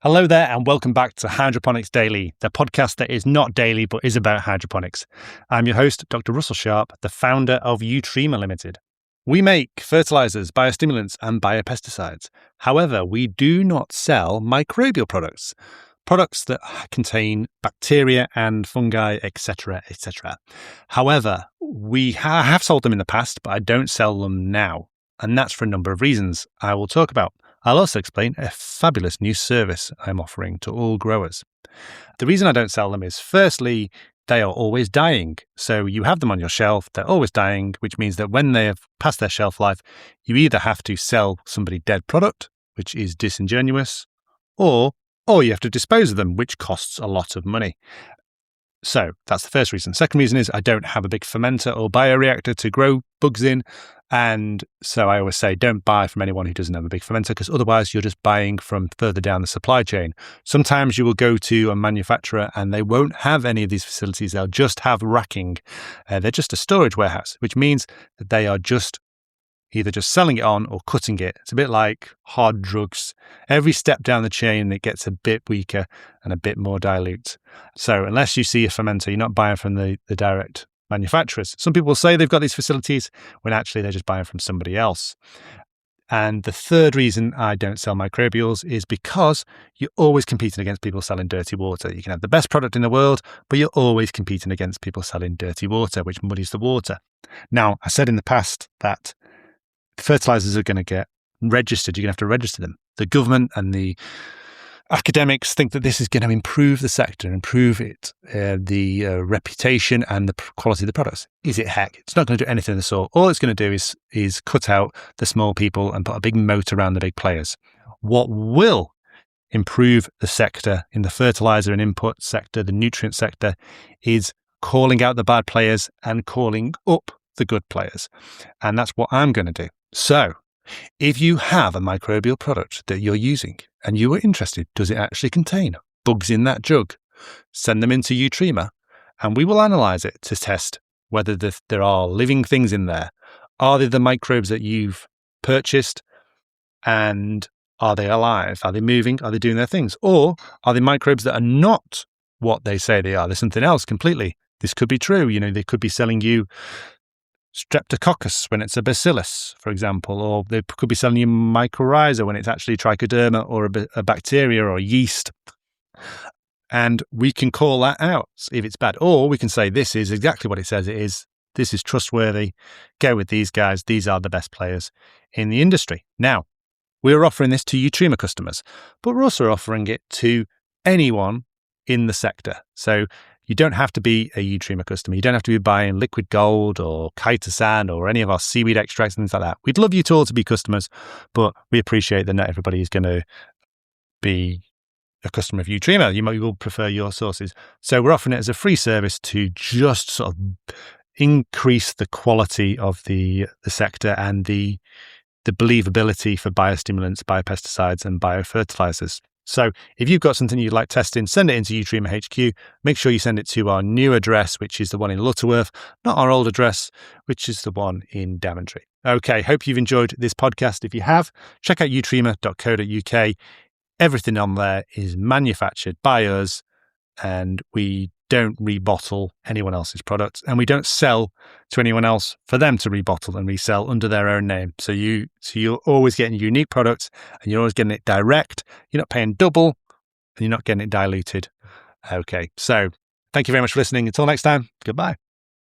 Hello there and welcome back to Hydroponics Daily, the podcast that is not daily but is about hydroponics. I'm your host, Dr. Russell Sharp, the founder of Eutrema Limited. We make fertilizers, biostimulants and biopesticides. However, we do not sell microbial products that contain bacteria and fungi, etc., etc. However, I have sold them in the past, but I don't sell them now. And that's for a number of reasons I will talk about. I'll also explain a fabulous new service I'm offering to all growers. The reason I don't sell them is, firstly, they are always dying. So you have them on your shelf, they're always dying, which means that when they have passed their shelf life, you either have to sell somebody dead product, which is disingenuous, or you have to dispose of them, which costs a lot of money. So that's the first reason. Second reason is I don't have a big fermenter or bioreactor to grow bugs in. And so I always say, don't buy from anyone who doesn't have a big fermenter, because otherwise you're just buying from further down the supply chain. Sometimes you will go to a manufacturer and they won't have any of these facilities. They'll just have racking. They're just a storage warehouse, which means that they are just either just selling it on or cutting it. It's a bit like hard drugs. Every step down the chain, it gets a bit weaker and a bit more dilute. So unless you see a fermenter, you're not buying from the direct manufacturers. Some people will say they've got these facilities when actually they're just buying from somebody else. And the third reason I don't sell microbials is because you're always competing against people selling dirty water. You can have the best product in the world, but you're always competing against people selling dirty water, which muddies the water. Now, I said in the past that fertilizers are going to get registered. You're going to have to register them. The government and the academics think that this is going to improve the sector, improve it, the reputation and the quality of the products. Is it heck? It's not going to do anything of the sort. All it's going to do is cut out the small people and put a big moat around the big players. What will improve the sector in the fertilizer and input sector, the nutrient sector, is calling out the bad players and calling up the good players. And that's what I'm going to do. So if you have a microbial product that you're using and you are interested, does it actually contain bugs in that jug? Send them into Eutrema and we will analyze it to test whether there are living things in there. Are they the microbes that you've purchased, and are they alive? Are they moving? Are they doing their things? Or are they microbes that are not what they say they are? There's something else completely. This could be true. They could be selling you streptococcus when it's a bacillus, for example, or they could be selling you mycorrhiza when it's actually trichoderma or a bacteria or a yeast. And we can call that out if it's bad. Or we can say, this is exactly what it says it is. This is trustworthy. Go with these guys. These are the best players in the industry. Now, we're offering this to Eutrema customers, but we're also offering it to anyone in the sector. So you don't have to be a Eutrema customer. You don't have to be buying liquid gold or chitosan or any of our seaweed extracts and things like that. We'd love you all to be customers, but we appreciate that not everybody is going to be a customer of Eutrema. You will prefer your sources. So we're offering it as a free service to just sort of increase the quality of the sector and the believability for biostimulants, biopesticides and biofertilizers. So if you've got something you'd like testing, send it into Eutrema HQ. Make sure you send it to our new address, which is the one in Lutterworth, not our old address, which is the one in Daventry. Okay, hope you've enjoyed this podcast. If you have, check out eutrema.co.uk. Everything on there is manufactured by us, and we don't rebottle anyone else's products, and we don't sell to anyone else for them to rebottle and resell under their own name. So you're always getting unique products, and you're always getting it direct. You're not paying double, and you're not getting it diluted. Okay, so thank you very much for listening. Until next time, goodbye.